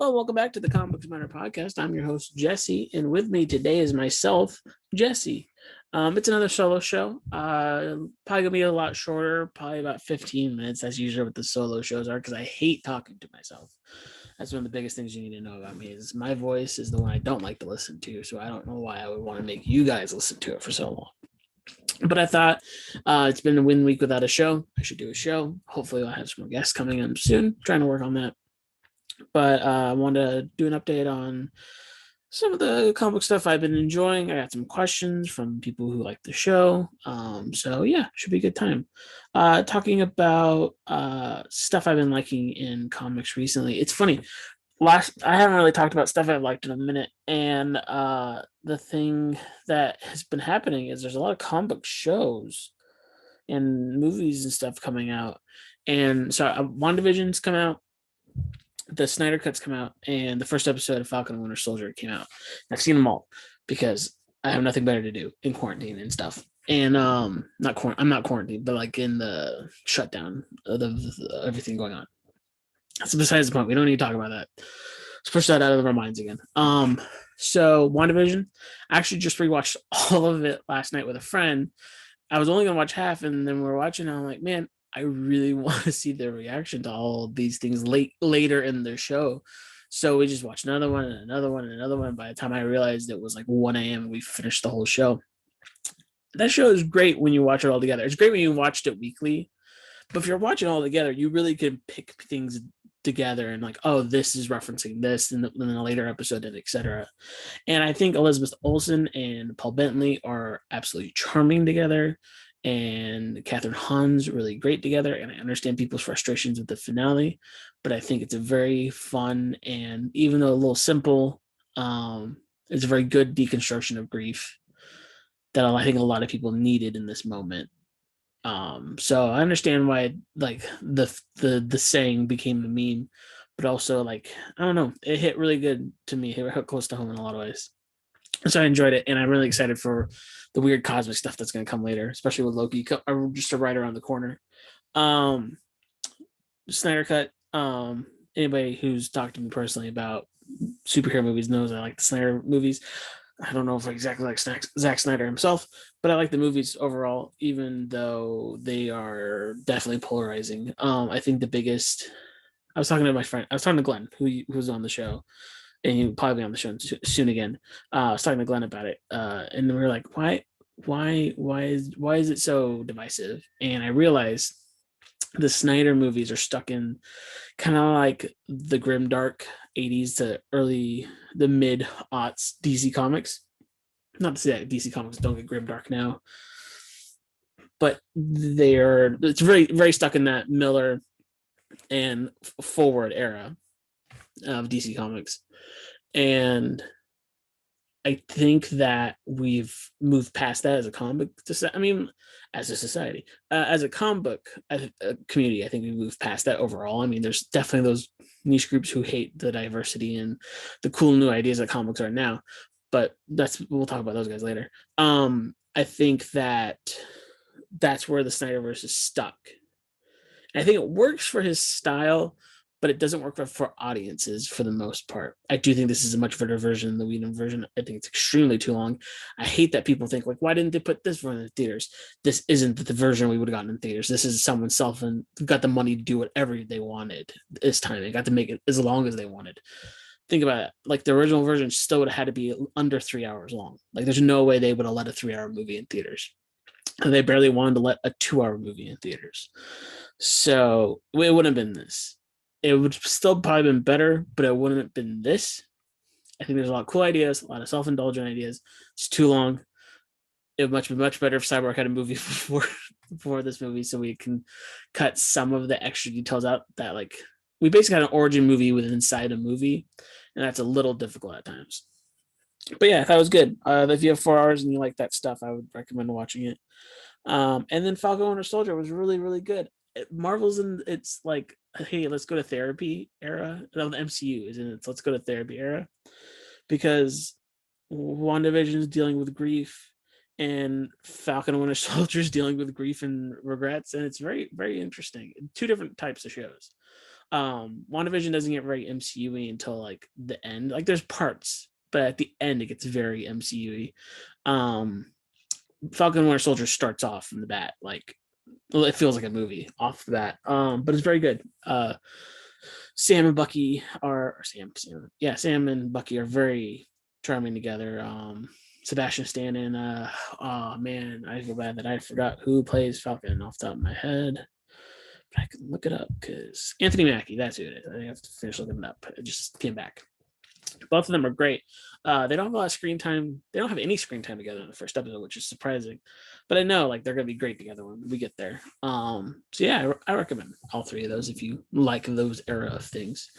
Well, welcome back to the Comic Books Matter podcast. I'm your host, Jesse, and with me today is myself, Jesse. It's another solo show. Probably gonna be a lot shorter, probably about 15 minutes, as usual what the solo shows are, because I hate talking to myself. That's one of the biggest things you need to know about me is my voice is the one I don't like to listen to, so I don't know why I would want to make you guys listen to it for so long. But I thought it's been a win week without a show. I should do a show. Hopefully, I'll have some more guests coming in soon. Trying to work on that. But I wanted to do an update on some of the comic book stuff I've been enjoying. I got some questions from people who like the show. So yeah, should be a good time. Talking about stuff I've been liking in comics recently. It's funny. I haven't really talked about stuff I've liked in a minute, and the thing that has been happening is there's a lot of comic book shows and movies and stuff coming out. And so WandaVision's come out, the Snyder Cut's come out, and the first episode of Falcon and Winter Soldier came out. I've seen them all because I have nothing better to do in quarantine and stuff. And I'm not quarantined, but like in the shutdown of everything going on. That's besides the point. We don't need to talk about that. Let's push that out of our minds again. So WandaVision, I actually just rewatched all of it last night with a friend. I was only gonna watch half, and then we're watching, and I'm like, man, I really want to see their reaction to all of these things later in the show. So we just watched another one and another one and another one. By the time I realized it was like 1 a.m., we finished the whole show. That show is great when you watch it all together. It's great when you watched it weekly. But if you're watching all together, you really can pick things together and like, oh, this is referencing this in a later episode, and etc. And I think Elizabeth Olsen and Paul Bentley are absolutely charming together. And Catherine Hahn's really great together, and I understand people's frustrations with the finale, but I think it's a very fun, and even though a little simple, it's a very good deconstruction of grief that I think a lot of people needed in this moment. So I understand why like the saying became a meme, but also like I don't know, it hit really good to me. It hit close to home in a lot of ways. So I enjoyed it, and I'm really excited for the weird cosmic stuff that's going to come later, especially with Loki just right around the corner. Snyder Cut. Anybody who's talked to me personally about superhero movies knows I like the Snyder movies. I don't know if I exactly like Zack Snyder himself, but I like the movies overall, even though they are definitely polarizing. I think the biggest. I was talking to Glenn, who's on the show, and he'll probably be on the show soon again. I was talking to Glenn about it, and we were like, why is it so divisive? And I realized the Snyder movies are stuck in kind of like the grim dark 80s to the mid aughts DC Comics. Not to say that DC Comics don't get grim dark now, but it's very, very stuck in that Miller and forward era of DC Comics. And I think that we've moved past that as a comic book. I mean, as a society, as a comic book community, I think we moved past that overall. I mean, there's definitely those niche groups who hate the diversity and the cool new ideas that comics are now, but we'll talk about those guys later. I think that's where the Snyderverse is stuck. And I think it works for his style, but it doesn't work for audiences for the most part. I do think this is a much better version than the Whedon version. I think it's extremely too long. I hate that people think like, why didn't they put this one in the theaters? This isn't the version we would have gotten in theaters. This is someone and got the money to do whatever they wanted this time. They got to make it as long as they wanted. Think about it. Like the original version still would have had to be under 3 hours long. Like there's no way they would have let a 3 hour movie in theaters. And they barely wanted to let a 2 hour movie in theaters. So it wouldn't have been this. It would still probably been better, but it wouldn't have been this. I think there's a lot of cool ideas, a lot of self-indulgent ideas. It's too long. It would be much better if Cyborg had a movie before this movie, so we can cut some of the extra details out. That like we basically had an origin movie within inside a movie, and that's a little difficult at times. But yeah, I thought it was good. If you have 4 hours and you like that stuff, I would recommend watching it. And then Falcon Winter Soldier was really, really good. Marvel's it's like, hey, let's go to therapy era. No, the MCU isn't it? Let's go to therapy era, because WandaVision is dealing with grief, and Falcon and Winter Soldier is dealing with grief and regrets, and it's very, very interesting. Two different types of shows. WandaVision doesn't get very MCU-y until like the end. Like there's parts, but at the end it gets very MCU-y. Falcon Winter Soldier starts off from the bat like, well, it feels like a movie off the bat. But it's very good. Sam and Bucky are Sam and Bucky are very charming together. Sebastian Stan and oh man, I feel bad that I forgot who plays Falcon off the top of my head. But I can look it up because Anthony Mackie, that's who it is. I have to finish looking it up. It just came back. Both of them are great. They don't have a lot of screen time. They don't have any screen time together in the first episode, which is surprising. But I know like they're gonna be great together when we get there. So yeah, I recommend all three of those if you like those era of things.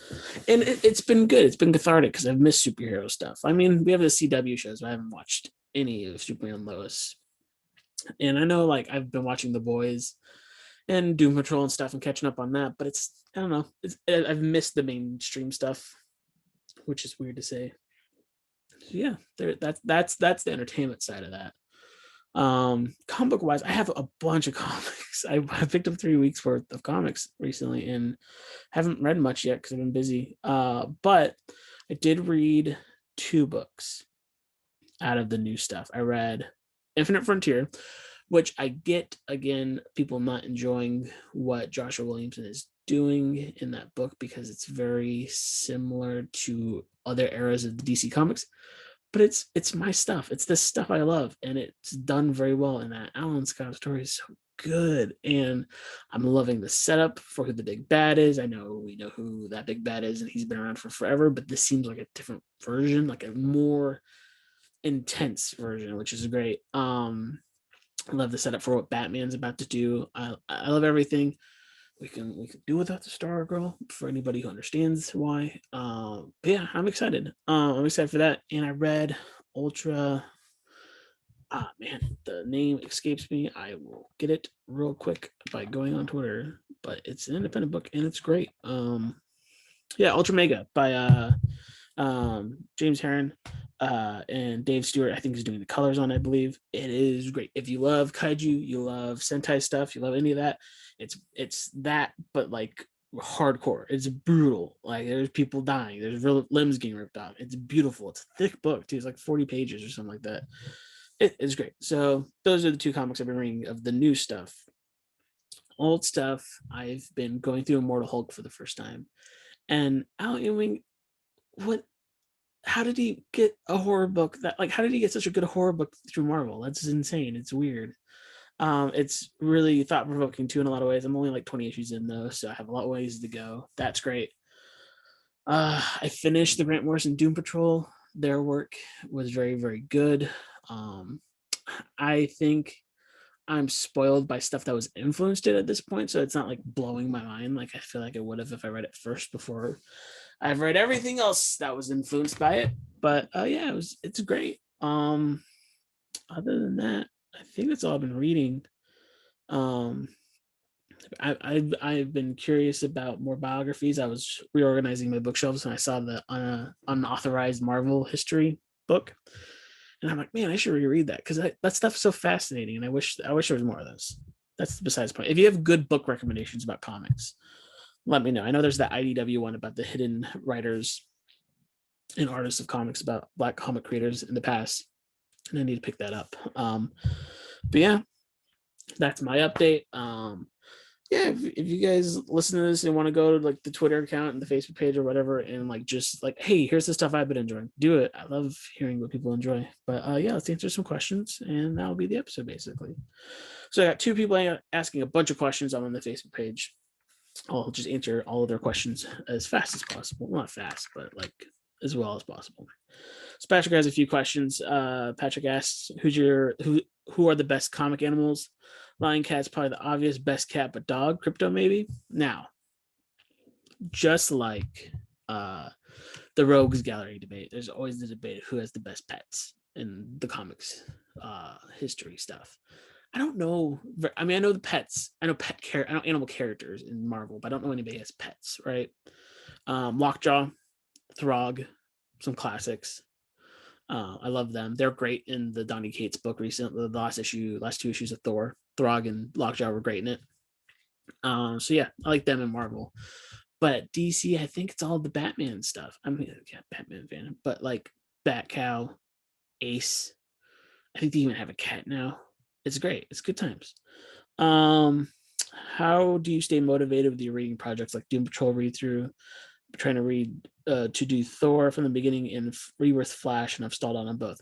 And it's been good. It's been cathartic because I've missed superhero stuff. I mean, we have the CW shows, but I haven't watched any of Superman and Lois. And I know like I've been watching The Boys and Doom Patrol and stuff and catching up on that, but I don't know. I've missed the mainstream stuff, which is weird to say. So yeah, that's the entertainment side of that. Comic book wise, I have a bunch of comics. I picked up 3 weeks worth of comics recently and haven't read much yet because I've been busy. But I did read 2 books out of the new stuff. I read Infinite Frontier, which I get, again, people not enjoying what Joshua Williamson is doing in that book because it's very similar to other eras of the DC Comics. But it's my stuff. It's the stuff I love, and it's done very well. And that Alan Scott story is so good, and I'm loving the setup for who the big bad is. I know we know who that big bad is, and he's been around for forever. But this seems like a different version, like a more intense version, which is great. I love the setup for what Batman's about to do. I love everything. We can do without the Star Girl for anybody who understands why. But yeah, I'm excited. I'm excited for that. And I read Ultra. Ah man, the name escapes me. I will get it real quick by going on Twitter. But it's an independent book and it's great. Yeah, Ultra Mega by James Herron and Dave Stewart, I think, is doing the colors on it, I believe. It is great. If you love kaiju, you love Sentai stuff, you love any of that, it's that, but like hardcore. It's brutal. Like there's people dying, there's real limbs getting ripped off. It's beautiful. It's a thick book too. It's like 40 pages or something like that. It's great. So those are the 2 comics I've been reading of the new stuff. Old stuff, I've been going through Immortal Hulk for the first time. And Al Ewing, what how did he get a horror book that, like, how did he get such a good horror book through Marvel? That's insane. It's weird. It's really thought provoking too in a lot of ways. I'm only like 20 issues in though, so I have a lot of ways to go. That's great. I finished the Grant Morrison Doom Patrol. Their work was very, very good. I think I'm spoiled by stuff that was influenced it at this point, so it's not like blowing my mind like I feel like it would have if I read it first before I've read everything else that was influenced by it. But yeah, it's great. Other than that, I think that's all I've been reading. I've been curious about more biographies. I was reorganizing my bookshelves and I saw the unauthorized Marvel history book, and I'm like, man, I should reread that because that stuff's so fascinating, and I wish there was more of those. That's besides the point. If you have good book recommendations about comics, let me know. I know there's that IDW one about the hidden writers and artists of comics about Black comic creators in the past, and I need to pick that up. But yeah, that's my update. Yeah, if you guys listen to this and want to go to like the Twitter account and the Facebook page or whatever, and like just like, hey, here's the stuff I've been enjoying, do it. I love hearing what people enjoy. But yeah, let's answer some questions, and that'll be the episode basically. So I got 2 people asking a bunch of questions on the Facebook page. I'll just answer all of their questions as fast as possible. Well, not fast, but like as well as possible. So Patrick has a few questions. Patrick asks, who are the best comic animals? Lion Cat's probably the obvious best cat, but dog, Crypto maybe. Now, just like the Rogues Gallery debate, there's always the debate of who has the best pets in the comics history stuff. I don't know. I mean, I know the pets. I know I know animal characters in Marvel, but I don't know anybody has pets, right? Lockjaw, Throg, some classics. I love them. They're great in the Donny Cates book recently. The last 2 issues of Thor. Throg and Lockjaw were great in it. So yeah, I like them in Marvel. But DC, I think it's all the Batman stuff. I'm yeah, Batman fan, but like Batcow, Ace. I think they even have a cat now. It's great. It's good times. Um, how do you stay motivated with your reading projects like Doom Patrol read through? Trying to read to do Thor from the beginning and Rebirth Flash, and I've stalled on them both.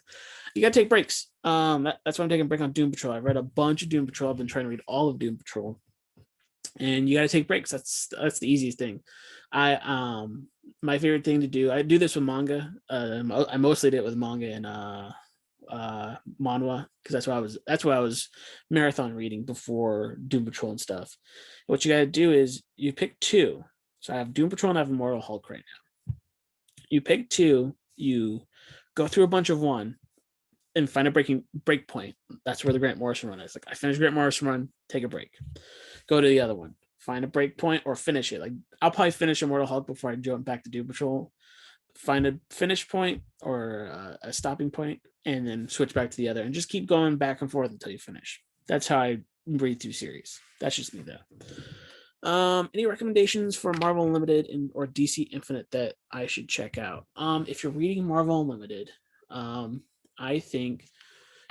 You gotta take breaks. That's why I'm taking a break on Doom Patrol. I've read a bunch of Doom Patrol. I've been trying to read all of Doom Patrol, and you gotta take breaks. That's the easiest thing. My favorite thing to do. I do this with manga. I mostly did it with manga and manhwa because that's what I was marathon reading before Doom Patrol and stuff. What you got to do is you pick two. So I have Doom Patrol and I have Immortal Hulk right now. You pick two, you go through a bunch of one and find a break point. That's where the Grant Morrison run is. Like I finish Grant Morrison run, take a break, go to the other one, find a break point or finish it. Like I'll probably finish Immortal Hulk before I jump back to Doom Patrol, find a finish point or a stopping point, and then switch back to the other, and just keep going back and forth until you finish. That's how I read through series. That's just me though. Any recommendations for Marvel Unlimited or DC Infinite that I should check out? If you're reading Marvel Unlimited, I think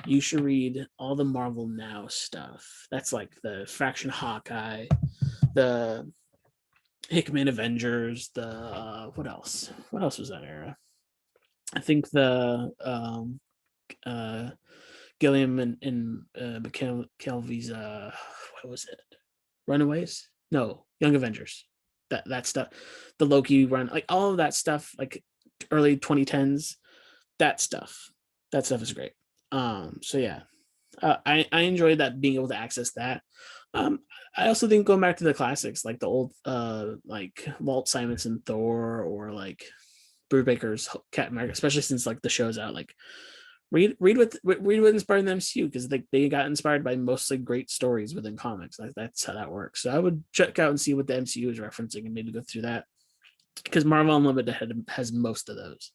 you should read all the Marvel Now stuff. That's like the Faction Hawkeye, the Hickman Avengers, the what else? What else was that era? I think the uh Gilliam and McKelvey's what was it? Runaways? No, Young Avengers. That stuff. The Loki run, like all of that stuff, like early 2010s, that stuff. That stuff is great. So yeah. I enjoyed that being able to access that. Um, I also think going back to the classics, like the old like Walt Simonson Thor or like Brubaker's Captain America, especially since like the show's out. Like read what inspired the MCU because they got inspired by mostly great stories within comics. Like that's how that works. So I would check out and see what the MCU is referencing and maybe go through that because Marvel Unlimited has most of those.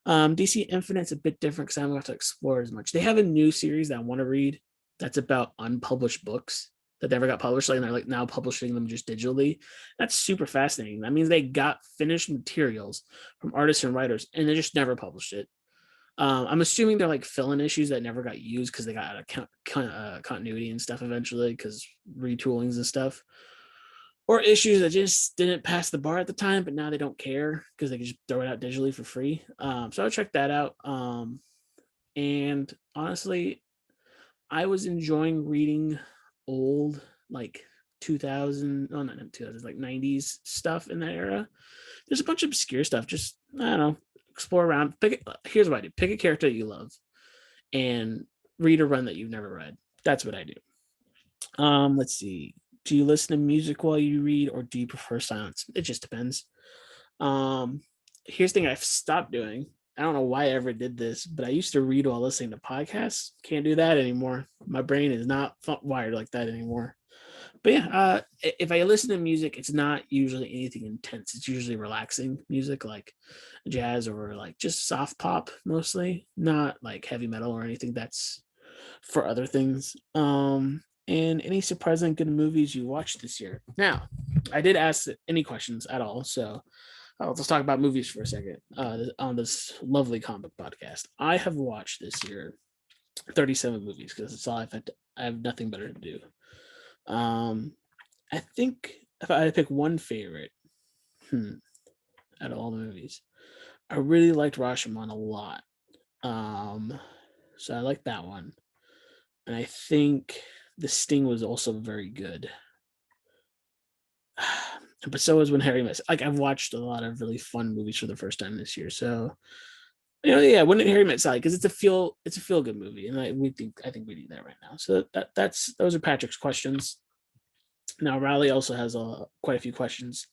DC Infinite's a bit different because I don't have to explore as much. They have a new series that I want to read that's about unpublished books that never got published, like, and they're like now publishing them just digitally. That's super fascinating. That means they got finished materials from artists and writers and they just never published it. I'm assuming they're like fill-in issues that never got used because they got out of continuity and stuff eventually because retoolings and stuff, or issues that just didn't pass the bar at the time, but now they don't care because they can just throw it out digitally for free. So I'll check that out. And honestly, I was enjoying reading old like 2000, oh not 2000, like 90s stuff in that era. There's a bunch of obscure stuff. Just I don't know, explore around. Here's what I do: pick a character that you love and read a run that you've never read. That's what I do. Let's see. Do you listen to music while you read, or do you prefer silence? It just depends. Um, Here's the thing I've stopped doing. I don't know why I ever did this, but I used to read while listening to podcasts. Can't do that anymore. My brain is not wired like that anymore. But yeah, if I listen to music, it's not usually anything intense. It's usually relaxing music like jazz or like just soft pop mostly, not like heavy metal or anything that's for other things. And any surprisingly good movies you watched this year? Now, I did ask any questions at all, so let's talk about movies for a second on this lovely comic podcast. I have watched this year 37 movies because it's all I have nothing better to do. I think if I had to pick one favorite, out of all the movies, I really liked Rashomon a lot. Um, so I like that one, and I think The Sting was also very good. But so is When Harry Met. Like I've watched a lot of really fun movies for the first time this year. So yeah, When Harry Met Sally because it's a feel good movie, and I think we do that right now. So that's those are Patrick's questions. Now Riley also has quite a few questions.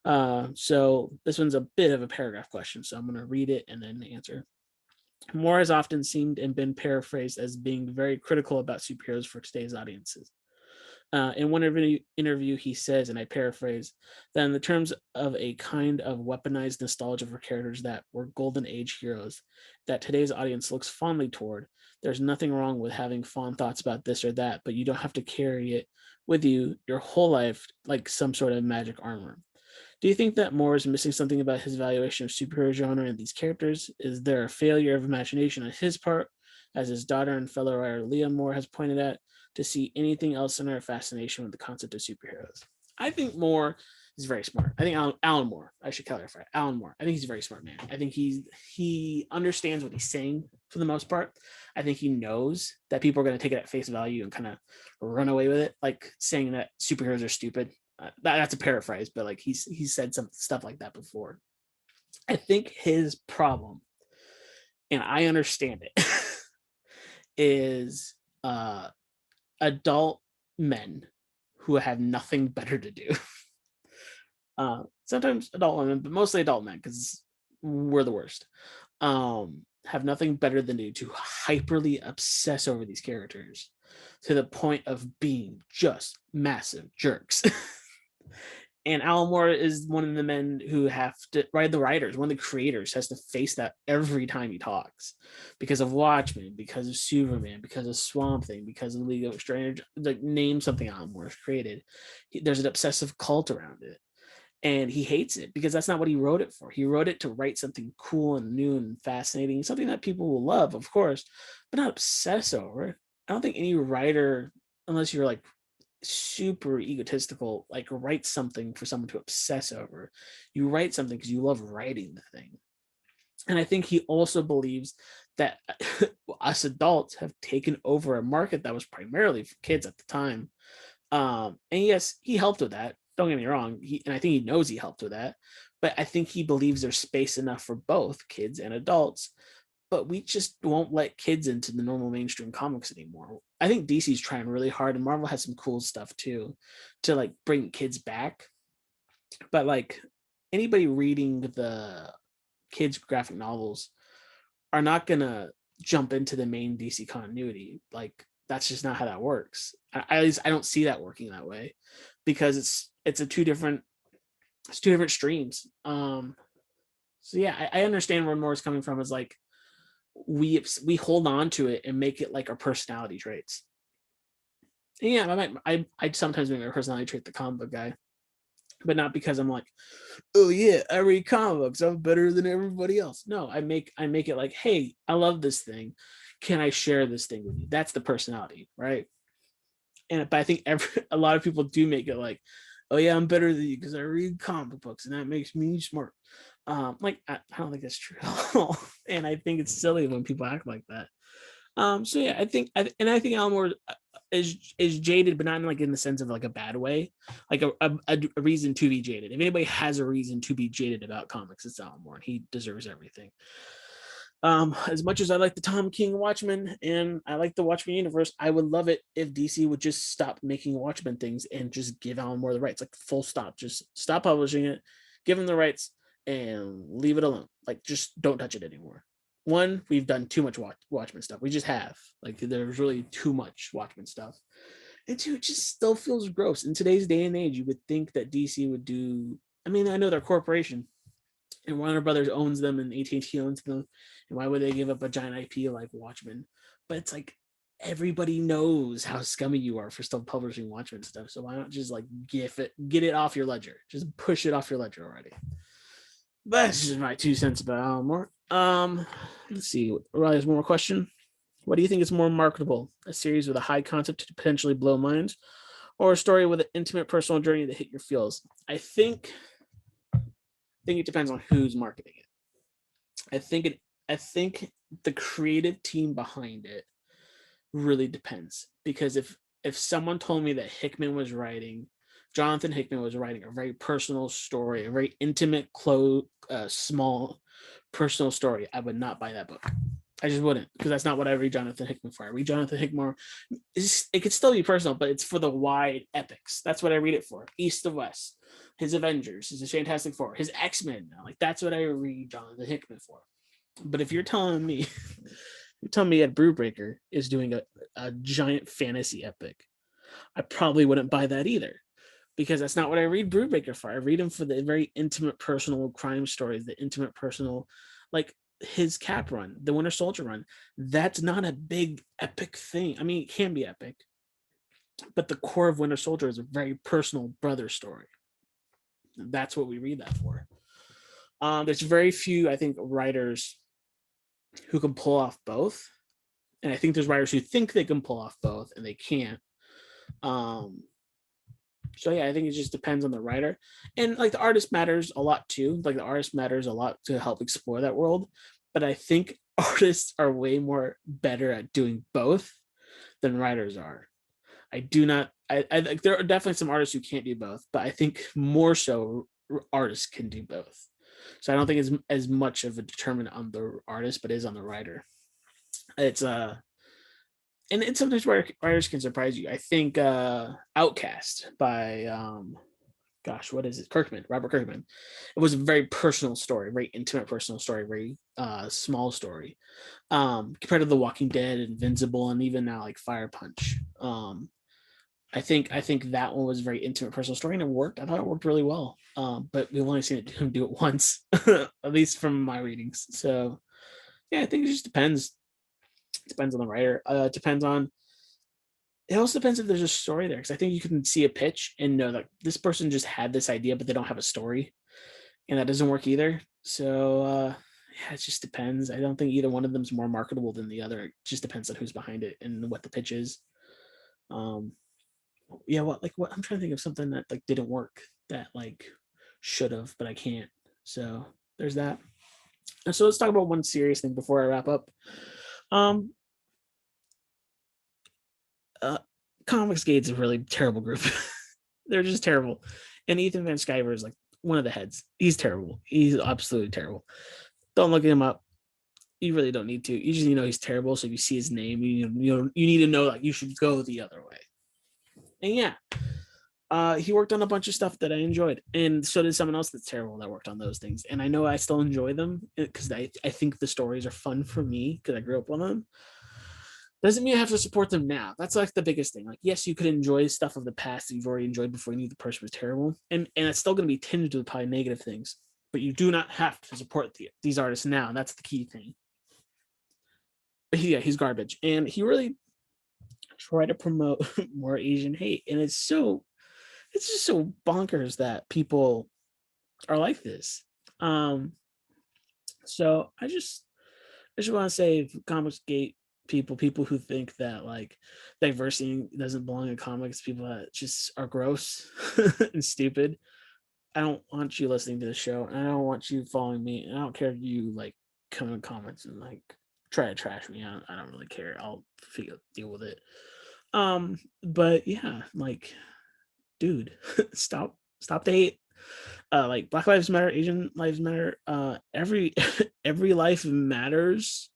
So this one's a bit of a paragraph question, so I'm going to read it and then answer. Moore has often seemed and been paraphrased as being very critical about superheroes for today's audiences. In one interview, he says, and I paraphrase, that in the terms of a kind of weaponized nostalgia for characters that were golden age heroes that today's audience looks fondly toward, there's nothing wrong with having fond thoughts about this or that, but you don't have to carry it with you your whole life like some sort of magic armor. Do you think that Moore is missing something about his evaluation of superhero genre and these characters? Is there a failure of imagination on his part, as his daughter and fellow writer Leah Moore has pointed out, to see anything else in her fascination with the concept of superheroes? I think Moore is very smart. I think Alan Moore, I should clarify, Alan Moore. I think he's a very smart man. I think he understands what he's saying for the most part. I think he knows that people are going to take it at face value and kind of run away with it, like saying that superheroes are stupid. That's a paraphrase, but like he's said some stuff like that before. I think his problem, and I understand it, is adult men who have nothing better to do. Sometimes adult women, but mostly adult men, because we're the worst. Have nothing better than to hyperly obsess over these characters to the point of being just massive jerks. And Alan Moore is one of the men who have to, right? The writers, one of the creators, has to face that every time he talks, because of Watchmen, because of Superman, because of Swamp Thing, because of League of Extraordinary. Like, name something Alan Moore has created. There's an obsessive cult around it, and he hates it because that's not what he wrote it for. He wrote it to write something cool and new and fascinating, something that people will love, of course, but not obsess over. I don't think any writer, unless you're like super egotistical, like write something for someone to obsess over. You write something because you love writing the thing. And I think he also believes that us adults have taken over a market that was primarily for kids at the time. And yes, he helped with that. Don't get me wrong. And I think he knows he helped with that. But I think he believes there's space enough for both kids and adults. But we just won't let kids into the normal mainstream comics anymore. I think DC's trying really hard, and Marvel has some cool stuff too, to like bring kids back. But like, anybody reading the kids graphic novels are not gonna jump into the main DC continuity. Like, that's just not how that works. At least I don't see that working that way, because it's two different streams. So yeah, I understand where Moore's coming from. Is like, we hold on to it and make it like our personality traits. And yeah, I sometimes make my personality trait the comic book guy, but not because I'm like, oh yeah, I read comic books, I'm better than everybody else. No, I make it like, hey, I love this thing. Can I share this thing with you? That's the personality, right? But I think a lot of people do make it like, oh yeah, I'm better than you because I read comic books and that makes me smart. Like, I don't think that's true at all. And I think it's silly when people act like that. So yeah, I think Alan Moore is jaded, but not in like in the sense of like a bad way, like a reason to be jaded. If anybody has a reason to be jaded about comics, it's Alan Moore. He deserves everything. As much as I like the Tom King Watchmen and I like the Watchmen universe, I would love it if DC would just stop making Watchmen things and just give Alan Moore the rights, like full stop. Just stop publishing it, give him the rights, and leave it alone. Like, just don't touch it anymore. One, we've done too much Watchmen stuff. We just have. Like, there's really too much Watchmen stuff. And two, it just still feels gross. In today's day and age, you would think that DC would do. I mean, I know they're a corporation, and Warner Brothers owns them, and AT&T owns them. And why would they give up a giant IP like Watchmen? But it's like, everybody knows how scummy you are for still publishing Watchmen stuff. So why not just like get it off your ledger? Just push it off your ledger already. But that's just my 2 cents about Alan Moore. Let's see. Riley has one more question. What do you think is more marketable? A series with a high concept to potentially blow minds, or a story with an intimate personal journey that hit your feels? I think it depends on who's marketing it. I think the creative team behind it really depends, because if someone told me that Jonathan Hickman was writing a very personal story, a very intimate, small personal story, I would not buy that book. I just wouldn't, because that's not what I read Jonathan Hickman for. I read Jonathan Hickman. It could still be personal, but it's for the wide epics. That's what I read it for. East to West, his Avengers, his Fantastic Four, his X-Men. Like, that's what I read Jonathan Hickman for. But if you're telling me Ed Brubaker is doing a giant fantasy epic, I probably wouldn't buy that either, because that's not what I read Brubaker for. I read him for the very intimate, personal crime stories, the intimate, personal, like his Cap run, the Winter Soldier run. That's not a big epic thing. I mean, it can be epic, but the core of Winter Soldier is a very personal brother story. That's what we read that for. There's very few, I think, writers who can pull off both. And I think there's writers who think they can pull off both and they can't. So yeah, I think it just depends on the writer. And like the artist matters a lot too. Like the artist matters a lot to help explore that world. But I think artists are way more better at doing both than writers are. I do not. I like there are definitely some artists who can't do both, but I think more so artists can do both. So I don't think it's as much of a determinant on the artist, but is on the writer. It's and sometimes writers can surprise you. I think Outcast by gosh, what is it? Robert Kirkman. It was a very personal story, very intimate personal story, very small story. Compared to The Walking Dead, Invincible, and even now like Fire Punch. I think that one was a very intimate personal story and it worked. I thought it worked really well. But we've only seen him do it once, at least from my readings. So yeah, I think it just depends. It depends on the writer. It also depends if there's a story there. Because I think you can see a pitch and know that this person just had this idea, but they don't have a story. And that doesn't work either. So yeah, it just depends. I don't think either one of them is more marketable than the other. It just depends on who's behind it and what the pitch is. Yeah, what I'm trying to think of something that like didn't work that like should have, but I can't. So there's that. And so let's talk about one serious thing before I wrap up. Um Comics Gate's a really terrible group. They're just terrible. And Ethan Van Sciver is like one of the heads. He's terrible. He's absolutely terrible. Don't look him up. You really don't need to. You just know he's terrible. So if you see his name, you need to know like you should go the other way. And yeah, he worked on a bunch of stuff that I enjoyed, and so did someone else that's terrible that worked on those things. And I know I still enjoy them because I think the stories are fun for me because I grew up on them. Doesn't mean I have to support them now. That's like the biggest thing. Like, yes, you could enjoy stuff of the past that you've already enjoyed before you knew the person was terrible, and it's still going to be tinged with probably negative things. But you do not have to support these artists now. And that's the key thing. But yeah, he's garbage, and he really tried to promote more Asian hate, and it's just so bonkers that people are like this. Um, so I just want to say, Comics Gate people who think that like diversity doesn't belong in comics, people that just are gross and stupid. I don't want you listening to the show, and I don't want you following me, and I don't care if you like come in comments and like try to trash me. I don't really care. I'll deal with it. But yeah, like, dude, stop the hate. Like Black Lives Matter, Asian Lives Matter, every every life matters.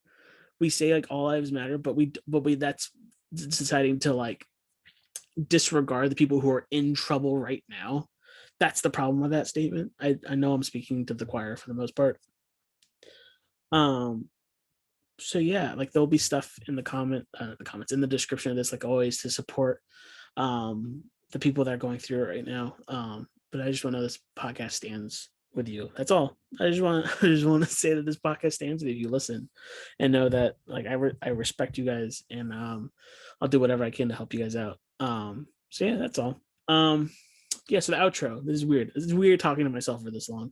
We say like all lives matter, but we that's deciding to like disregard the people who are in trouble right now. That's the problem with that statement. I know I'm speaking to the choir for the most part. Um so yeah, like there'll be stuff in the comments in the description of this, like always, to support the people that are going through it right now. But I just want to know this podcast stands with you. That's all. I just want to say that this podcast stands with you. Listen, and know that like I respect you guys, and I'll do whatever I can to help you guys out. So yeah, that's all. Yeah, so the outro. This is weird. This is weird talking to myself for this long.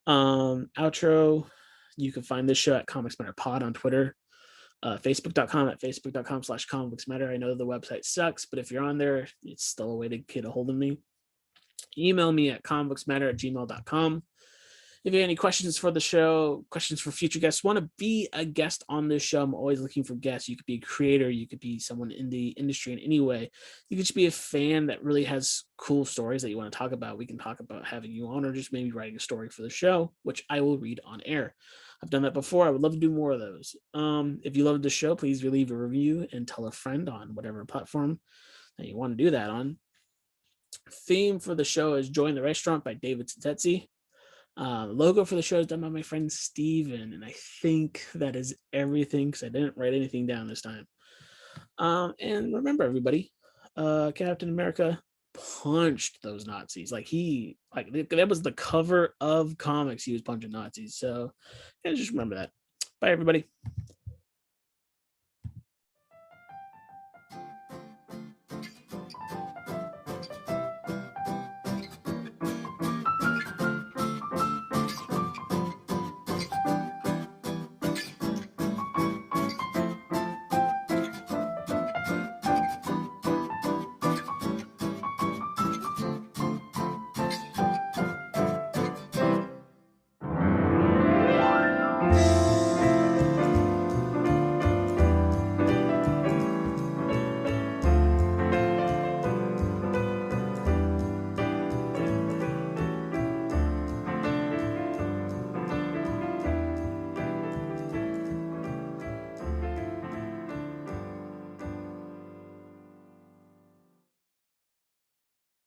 Outro. You can find this show at Comics Matter Pod on Twitter, facebook.com/comics matter. I know the website sucks, but if you're on there, it's still a way to get a hold of me. Email me at comicsmatter@gmail.com. If you have any questions for the show, questions for future guests, want to be a guest on this show, I'm always looking for guests. You could be a creator, you could be someone in the industry in any way. You could just be a fan that really has cool stories that you want to talk about. We can talk about having you on, or just maybe writing a story for the show, which I will read on air. I've done that before. I would love to do more of those. If you love the show, please leave a review and tell a friend on whatever platform that you want to do that on. Theme for the show is Join the Restaurant by David Szesztay. Logo for the show is done by my friend Steven, and I think that is everything because I didn't write anything down this time. And remember, everybody, Captain America punched those Nazis. That was the cover of comics. He was punching Nazis. So yeah, just remember that. Bye, everybody.